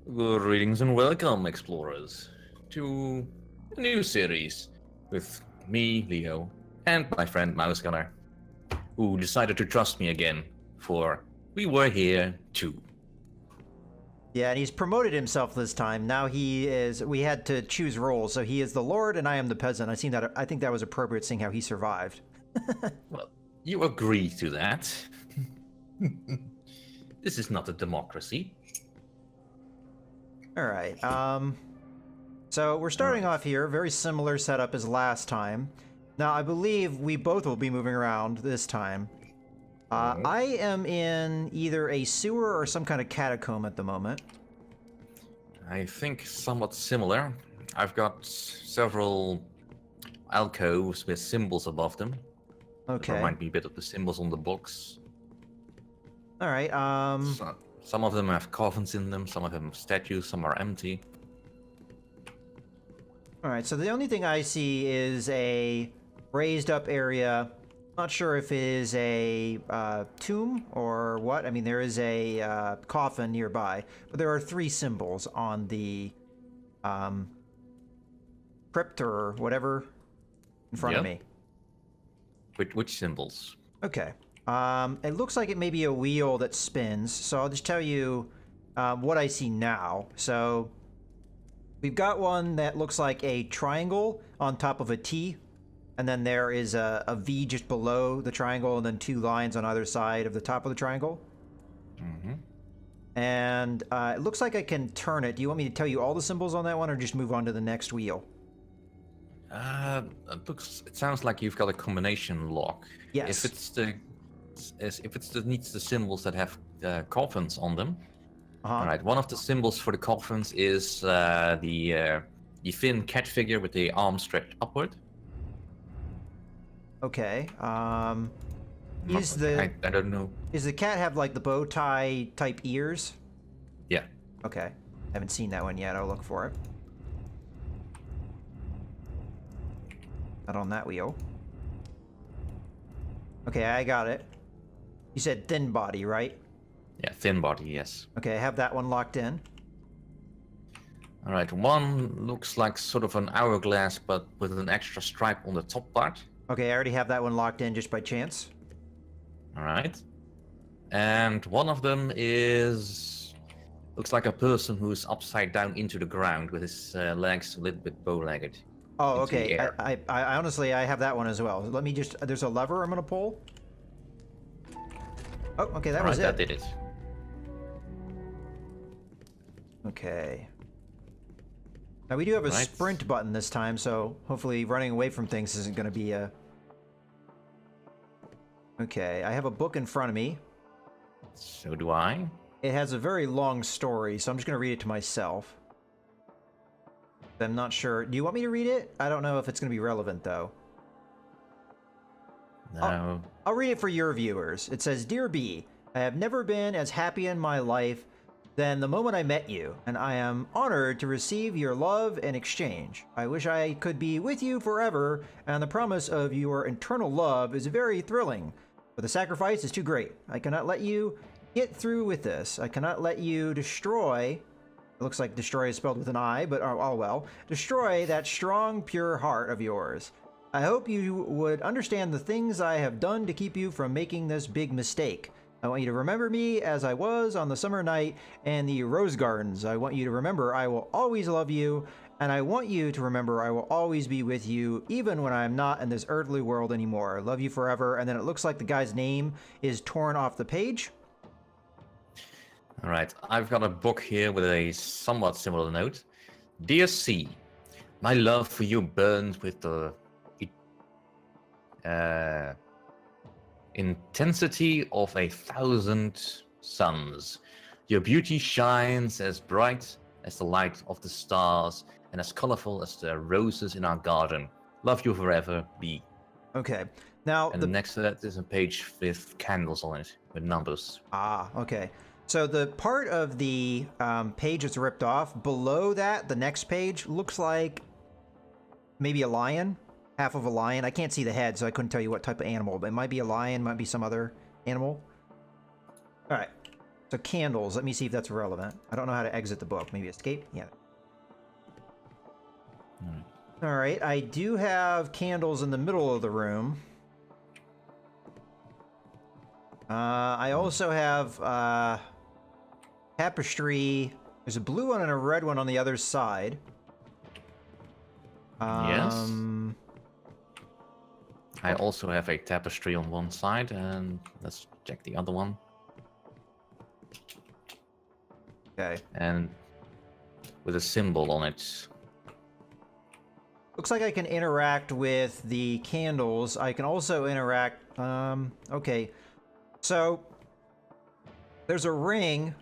Greetings and welcome, explorers, to a new series with me, Leo, and my friend Mouse Gunner, who decided to trust me again, for we were here too. Yeah, and he's promoted himself this time. Now he is. We had to choose roles, so he is the Lord and I am the peasant. I think that was appropriate, seeing how he survived. Well, you agree to that. This is not a democracy. All right. So we're starting off here. Very similar setup as last time. Now I believe we both will be moving around this time. I am in either a sewer or some kind of catacomb at the moment. I think somewhat similar. I've got several alcoves with symbols above them. Okay. That remind me a bit of the symbols on the box. All right. Some of them have coffins in them, some of them have statues, some are empty. All right. So the only thing I see is a raised up area. Not sure if it is a tomb or what. I mean, there is a coffin nearby, but there are 3 symbols on the crypt or whatever in front of me. Which symbols? Okay. It looks like it may be a wheel that spins, so I'll just tell you what I see now. So we've got one that looks like a triangle on top of a T. And then there is a V just below the triangle, and then 2 lines on either side of the top of the triangle. Mm-hmm. And it looks like I can turn it. Do you want me to tell you all the symbols on that one, or just move on to the next wheel? It sounds like you've got a combination lock. Yes. If it's needs the symbols that have coffins on them. Uh-huh. All right. One of the symbols for the coffins is the thin cat figure with the arm stretched upward. Okay. I don't know. Does the cat have like the bow tie type ears? Yeah. Okay. Haven't seen that one yet. I'll look for it. Not on that wheel. Okay, I got it. You said thin body, right? Yeah, thin body, yes. Okay, I have that one locked in. All right, one looks like sort of an hourglass, but with an extra stripe on the top part. Okay, I already have that one locked in just by chance. All right. And one of them looks like a person who's upside down into the ground with his legs a little bit bow-legged. Oh, okay. I honestly, I have that one as well. Let me just, there's a lever I'm going to pull. Oh, okay, that was it. That did it. Okay. Now we do have a sprint button this time, so hopefully running away from things isn't going to be a... Okay, I have a book in front of me. So do I. It has a very long story, so I'm just going to read it to myself. I'm not sure. Do you want me to read it? I don't know if it's going to be relevant, though. No. I'll read it for your viewers. It says, Dear B, I have never been as happy in my life than the moment I met you, and I am honored to receive your love and exchange. I wish I could be with you forever, and the promise of your eternal love is very thrilling, but the sacrifice is too great. I cannot let you get through with this. I cannot let you destroy... It looks like destroy is spelled with an I, but oh well. Destroy that strong, pure heart of yours. I hope you would understand the things I have done to keep you from making this big mistake. I want you to remember me as I was on the summer night and the rose gardens. I want you to remember I will always love you, and I want you to remember I will always be with you, even when I am not in this earthly world anymore. I love you forever. And then it looks like the guy's name is torn off the page. All right, I've got a book here with a somewhat similar note. Dear C, my love for you burns with the intensity of 1,000 suns. Your beauty shines as bright as the light of the stars and as colorful as the roses in our garden. Love you forever, B. Okay. Now, and next to that is a page with candles on it, with numbers. Ah, okay. So the part of the page that's ripped off, below that, the next page, looks like maybe a lion, half of a lion. I can't see the head, so I couldn't tell you what type of animal, but it might be a lion, might be some other animal. All right. So candles. Let me see if that's relevant. I don't know how to exit the book. Maybe escape? Yeah. All right. I do have candles in the middle of the room. I also have tapestry. There's a blue one and a red one on the other side. Yes. I also have a tapestry on one side, and let's check the other one. Okay. And with a symbol on it. Looks like I can interact with the candles. I can also interact... okay. So, there's a ring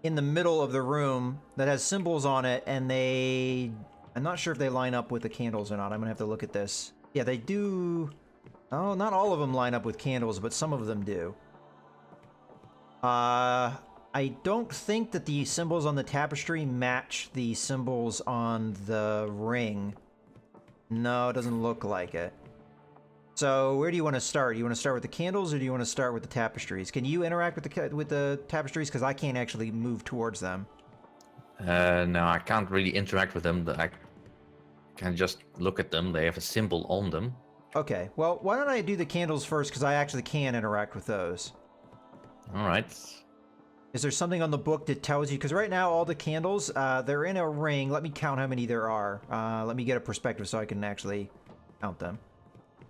in the middle of the room that has symbols on it, and they... I'm not sure if they line up with the candles or not. I'm gonna have to look at this. Yeah, they do... Oh, not all of them line up with candles, but some of them do. I don't think that the symbols on the tapestry match the symbols on the ring. No, it doesn't look like it. So where do you want to start? You want to start with the candles, or do you want to start with the tapestries? Can you interact with the tapestries? Because I can't actually move towards them. No, I can't really interact with them. I can just look at them. They have a symbol on them. Okay, well, why don't I do the candles first, because I actually can interact with those. All right. Is there something on the book that tells you? Because right now, all the candles, they're in a ring. Let me count how many there are. Let me get a perspective so I can actually count them.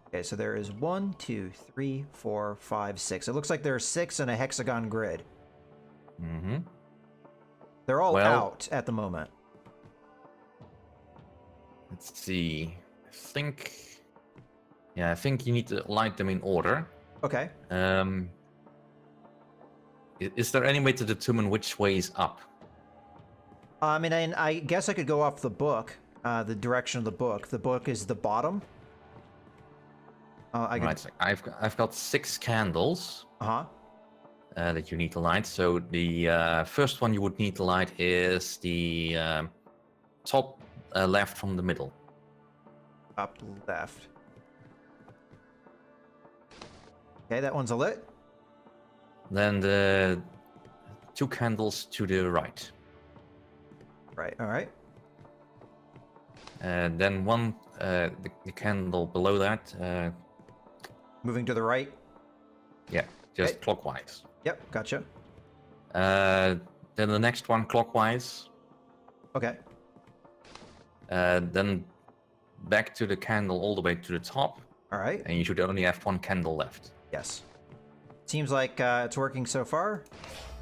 Okay, so there is 1, 2, 3, 4, 5, 6. It looks like there are 6 in a hexagon grid. Mm-hmm. They're all out at the moment. Let's see. I think you need to light them in order. Okay. Is there any way to determine which way is up? I mean, I guess I could go off the book, the direction of the book. The book is the bottom. Right, so I've got 6 candles. That you need to light. So the first one you would need to light is the top left from the middle. Up left. Okay, that one's lit. Then the 2 candles to the right. Right, all right. And then the candle below that. Moving to the right? Yeah, just clockwise. Yep, gotcha. Then the next one clockwise. Okay. Then back to the candle all the way to the top. All right. And you should only have 1 candle left. Yes. Seems like it's working so far.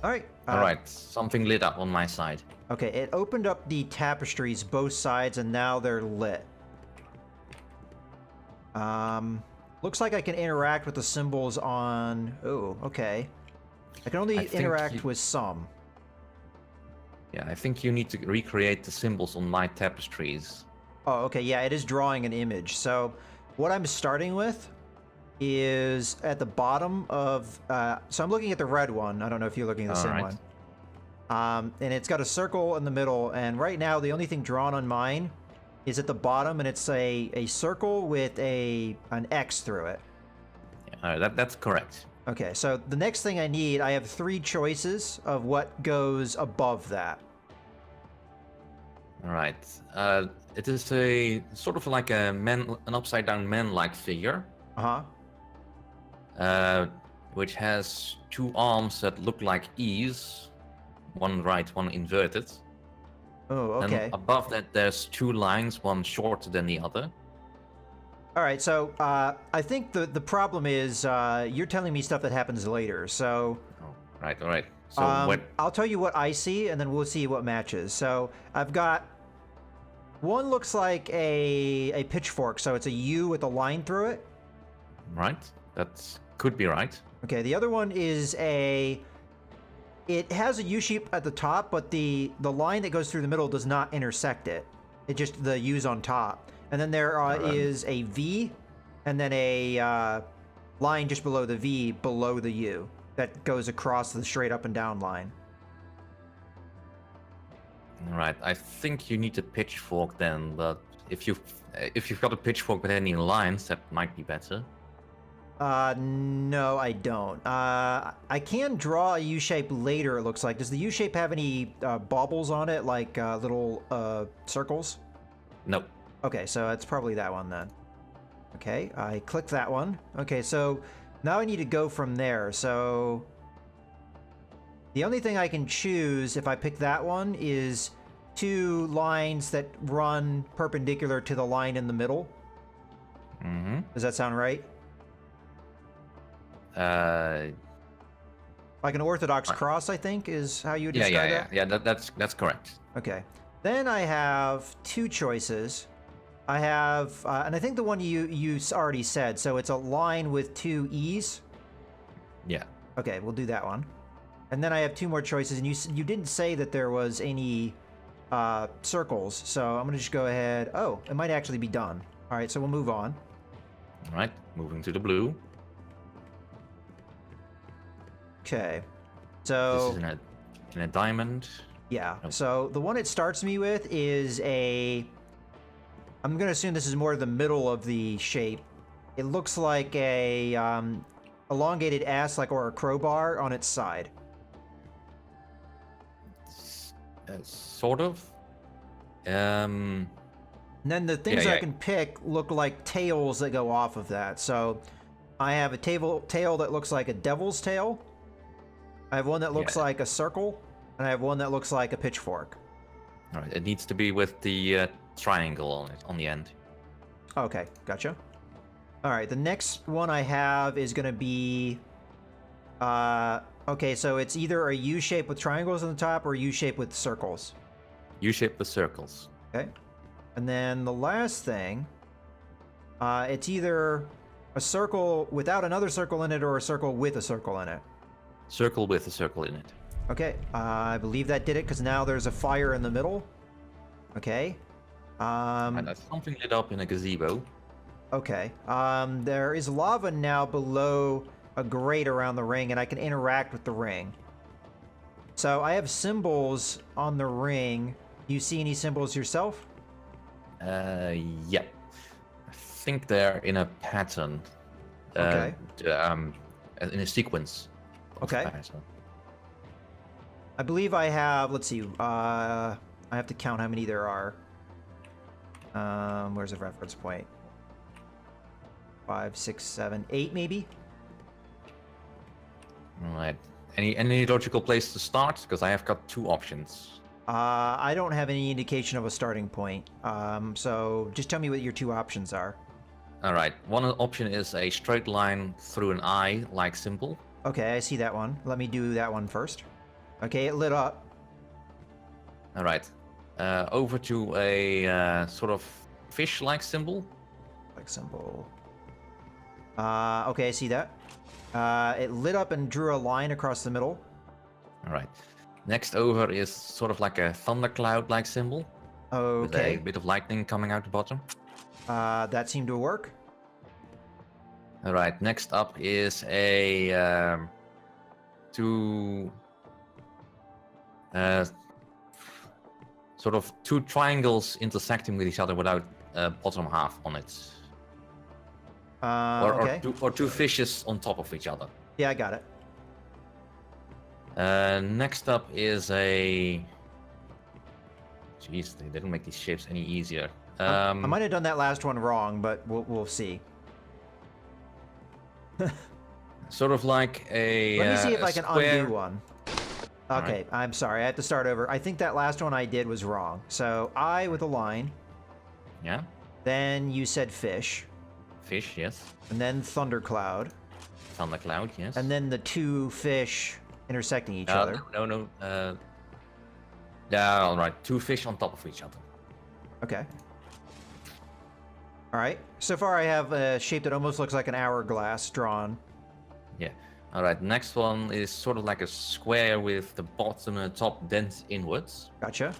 All right. All right. Something lit up on my side. Okay, it opened up the tapestries both sides, and now they're lit. Looks like I can interact with the symbols on... Oh, okay. I can only interact with some. Yeah, I think you need to recreate the symbols on my tapestries. Oh, okay. Yeah, it is drawing an image. So what I'm starting with is at the bottom of... so I'm looking at the red one. I don't know if you're looking at the same one. And it's got a circle in the middle. And right now, the only thing drawn on mine is at the bottom, and it's a circle with an X through it. Yeah, that's correct. Okay, so the next thing I need, I have 3 choices of what goes above that. All right. It is a sort of like an upside down man-like figure. Which has 2 arms that look like E's, one right, one inverted. Oh, okay. And above that, there's 2 lines, one shorter than the other. All right, so I think the problem is you're telling me stuff that happens later. So, all right. So I'll tell you what I see, and then we'll see what matches. So I've got one looks like a pitchfork, so it's a U with a line through it. Right, that could be right. Okay, the other one is it has a U shape at the top, but the line that goes through the middle does not intersect it. It just the U's on top. And then there is a V, and then a line just below the V, below the U, that goes across the straight up and down line. All right, I think you need a pitchfork then, but if you've got a pitchfork with any lines, that might be better. No, I don't. I can draw a U shape later, it looks like. Does the U shape have any baubles on it, like little circles? No. Okay, so it's probably that one then. Okay, I click that one. Okay, so now I need to go from there. So the only thing I can choose if I pick that one is 2 lines that run perpendicular to the line in the middle. Mm-hmm. Does that sound right? Like an orthodox cross, I think, is how you would describe that? Yeah, that's correct. Okay. Then I have 2 choices. I have, and I think the one you already said, so it's a line with 2 E's. Yeah. Okay, we'll do that one. And then I have 2 more choices, and you didn't say that there was any circles, so I'm gonna just go ahead. Oh, it might actually be done. All right, so we'll move on. All right, moving to the blue. Okay, so This is in a diamond. yeah. Oh. So the one it starts me with is a. I'm gonna assume this is more the middle of the shape. It looks like a elongated S, like, or a crowbar on its side. Sort of. And then the things Yeah, I yeah. can pick look like tails that go off of that. So I have a tail that looks like a devil's tail. I have one that looks like a circle, and I have one that looks like a pitchfork. All right, it needs to be with the triangle on it on the end. Okay, gotcha. All right, the next one I have is going to be... okay, so it's either a U shape with triangles on the top or a U shape with circles. U-shape with circles. Okay. And then the last thing, it's either a circle without another circle in it or a circle with a circle in it. Circle with a circle in it. Okay, I believe that did it because now there's a fire in the middle. Okay. And that's something lit up in a gazebo. Okay. There is lava now below a grate around the ring, and I can interact with the ring. So I have symbols on the ring. Do you see any symbols yourself? Yeah. I think they're in a pattern. Okay. In a sequence. of Okay. pattern. I believe I have, let's see, I have to count how many there are. Where's the reference point? 5, 6, 7, 8 maybe? All right. Any logical place to start? Because I have got 2 options. I don't have any indication of a starting point. So just tell me what your 2 options are. All right. One option is a straight line through an eye-like symbol. Okay, I see that one. Let me do that one first. Okay, it lit up. All right. Over to a sort of fish-like symbol. Like symbol. Okay, I see that. It lit up and drew a line across the middle. All right. Next over is sort of like a thundercloud-like symbol. With Okay. a bit of lightning coming out the bottom. That seemed to work. All right. Next up is a sort of 2 triangles intersecting with each other without bottom half on it. Okay. Or 2 fishes on top of each other. Yeah, I got it. Next up is a... Jeez, they didn't make these shapes any easier. I might have done that last one wrong, but we'll see. Sort of like a Let me see if I can square... undo one. Okay, I'm sorry. I have to start over. I think that last one I did was wrong. So I with a line. Yeah, Then you said fish. fish, yes. And then thundercloud. Thundercloud, yes. And then the 2 fish intersecting each other. No. Yeah, all right. 2 fish on top of each other. Okay. All right. So far I have a shape that almost looks like an hourglass drawn. Yeah. All right. Next one is sort of like a square with the bottom and the top dense inwards. Gotcha.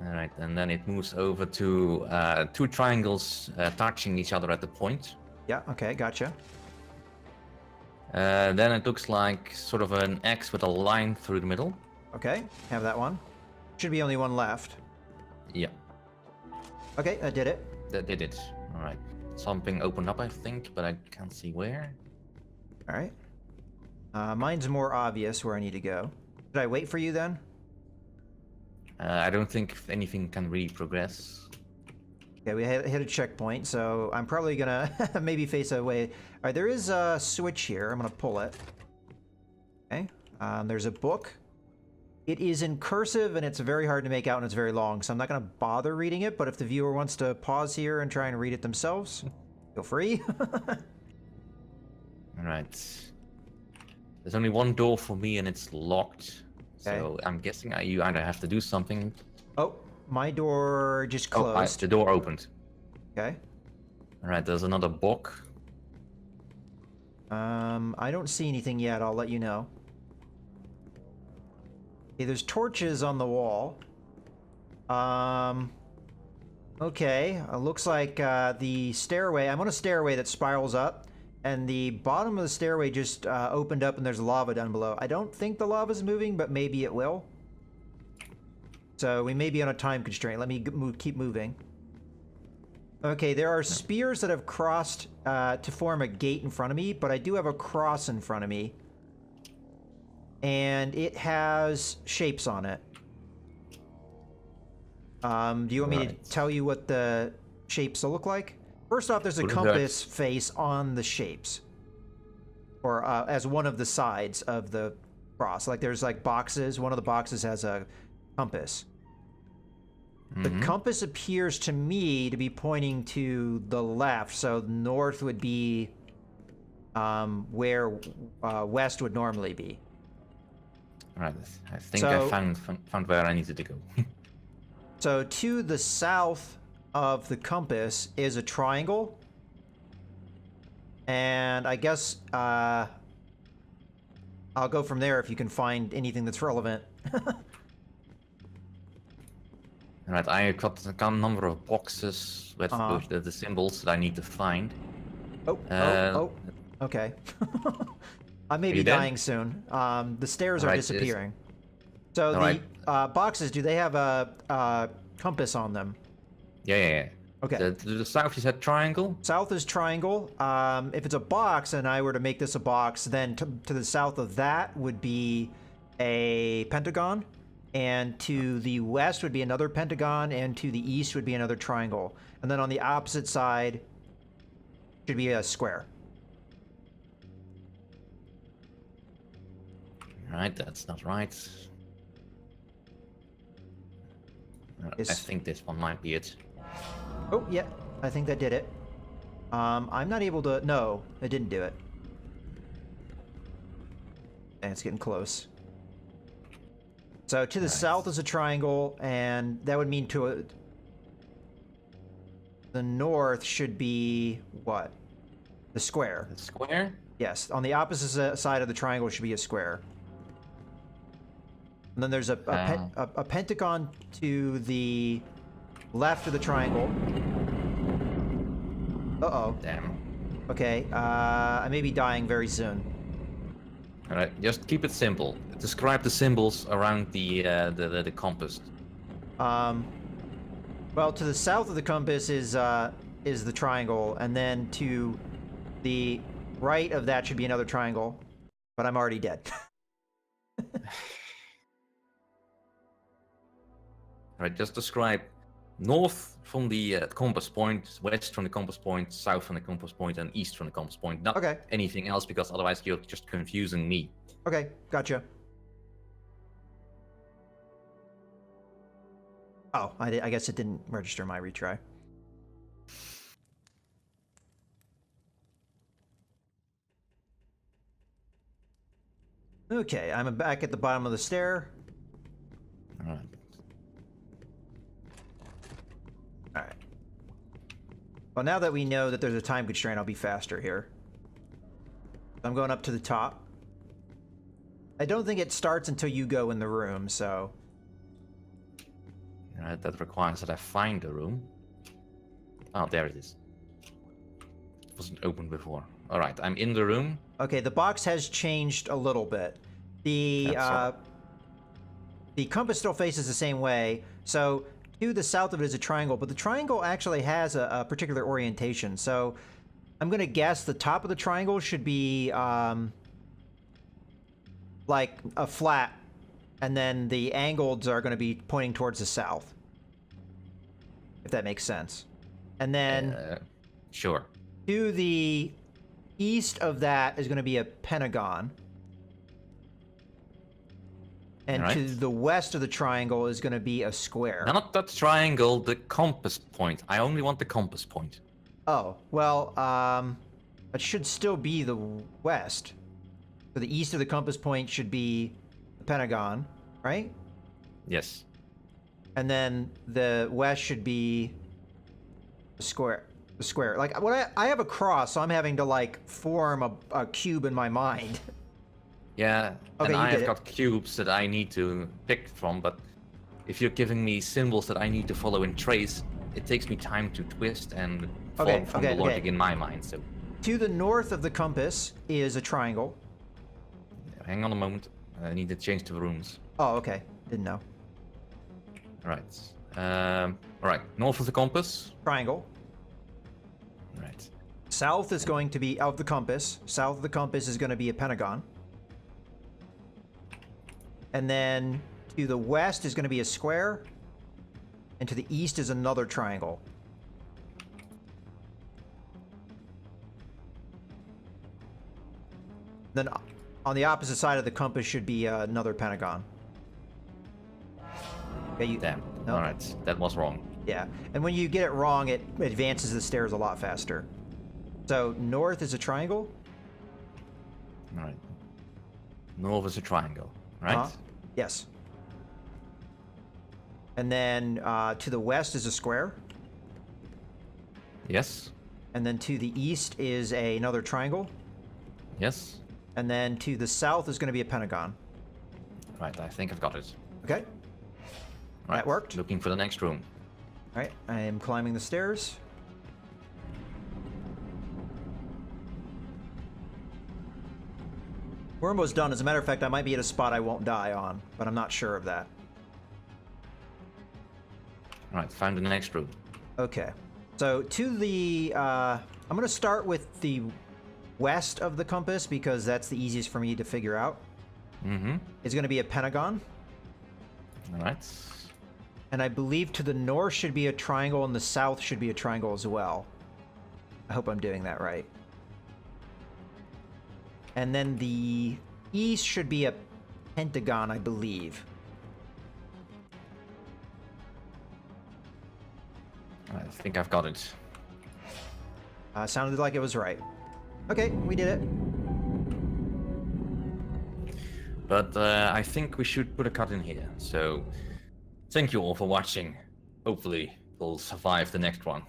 All right, and then it moves over to 2 triangles touching each other at the point. Yeah, okay, gotcha. Then it looks like sort of an X with a line through the middle. Okay, have that one. Should be only one left. Yeah, Okay, I did it. that did it. All right. something opened up, I think, but I can't see where. All right. Mine's more obvious where I need to go. Should I wait for you then? I don't think anything can really progress. Okay, we hit a checkpoint, so I'm probably gonna maybe face a way. All right, there is a switch here. I'm gonna pull it. Okay. There's a book. It is in cursive and it's very hard to make out and it's very long, so I'm not gonna bother reading it. But if the viewer wants to pause here and try and read it themselves, feel free. All right. There's only one door for me and it's locked. Okay. So I'm guessing you either have to do something. Oh, my door just closed. The door opened. Okay. All right, there's another book. I don't see anything yet. I'll let you know. Okay, there's torches on the wall. Okay, looks like the stairway. I'm on a stairway that spirals up, and the bottom of the stairway just opened up, and there's lava down below. I don't think the lava's moving, but maybe it will. So we may be on a time constraint. Let me keep moving. Okay, there are spears that have crossed to form a gate in front of me, but I do have a cross in front of me. And it has shapes on it. Do you want me to tell you what the shapes will look like? First off, there's a compass face on the shapes. Or as one of the sides of the cross. Like there's like boxes. One of the boxes has a compass. The compass appears to me to be pointing to the left, so north would be where west would normally be. All right, I think I found where I needed to go. So to the south of the compass is a triangle, and I guess I'll go from there if you can find anything that's relevant. Alright, I got a number of boxes with the symbols that I need to find. Okay. I may be dying soon. The stairs are disappearing. So the boxes, do they have a compass on them? Yeah. Okay. To the south you said triangle? South is triangle. If it's a box and I were to make this a box, then to the south of that would be a pentagon. And to the west would be another pentagon, and to the east would be another triangle. And then on the opposite side should be a square. Right, that's not right. I think this one might be it. Oh, yeah, I think that did it. I'm not able to... No, it didn't do it. And it's getting close. So to the south is a triangle, and that would mean to the north should be what? The square. The square? Yes, on the opposite side of the triangle should be a square. And then there's a pentagon to the left of the triangle. Uh-oh. Damn. Okay, I may be dying very soon. Alright, just keep it simple. Describe the symbols around the compass. Well, to the south of the compass is the triangle, and then to the right of that should be another triangle. But I'm already dead. Alright, just describe north from the compass point, west from the compass point, south from the compass point, and east from the compass point. Not anything else, because otherwise you're just confusing me. Okay, gotcha. Oh, I guess it didn't register my retry. Okay, I'm back at the bottom of the stair. Alright. Alright. Well, now that we know that there's a time constraint, I'll be faster here. I'm going up to the top. I don't think it starts until you go in the room, so... Alright, that requires that I find the room. Oh, there it is. It wasn't open before. Alright, I'm in the room. Okay, the box has changed a little bit. The compass still faces the same way, so To the south of it is a triangle, but the triangle actually has a particular orientation. So I'm going to guess the top of the triangle should be like a flat, and then the angles are going to be pointing towards the south. If that makes sense. And then sure. to the east of that is going to be a pentagon. And to the west of the triangle is going to be a square. No, not that triangle, the compass point. I only want the compass point. Oh, well, it should still be the west. So the east of the compass point should be the pentagon, right? Yes. And then the west should be the square. The square. Like, when I have a cross, so I'm having to, like, form a cube in my mind. Yeah, Okay, and I have it. got cubes that I need to pick from, but if you're giving me symbols that I need to follow in trace, it takes me time to twist and form from the logic in my mind, so... To the north of the compass is a triangle. Hang on a moment. I need to change the rooms. Oh, okay. Didn't know. Alright. Alright, north of the compass. Triangle. Right. South is going to be of the compass. South of the compass is going to be a pentagon. And then to the west is going to be a square. And to the east is another triangle. Then on the opposite side of the compass should be another pentagon. Okay, Damn. No. Alright, that was wrong. Yeah, and when you get it wrong, it advances the stairs a lot faster. So north is a triangle. Alright. North is a triangle, right? Yes. And then to the west is a square. Yes. And then to the east is another triangle. Yes. And then to the south is going to be a pentagon. Right, I think I've got it. Okay. Right, That worked. Looking for the next room. All right, I am climbing the stairs. We're almost done. As a matter of fact, I might be at a spot I won't die on, but I'm not sure of that. Right, find the next room. Okay. So to the... I'm going to start with the west of the compass because that's the easiest for me to figure out. Mm-hmm. It's going to be a pentagon. Alright. And I believe to the north should be a triangle and the south should be a triangle as well. I hope I'm doing that right. And then the east should be a pentagon, I believe. I think I've got it. Sounded like it was right. Okay, we did it. But I think we should put a cut in here. So, thank you all for watching. Hopefully, we'll survive the next one.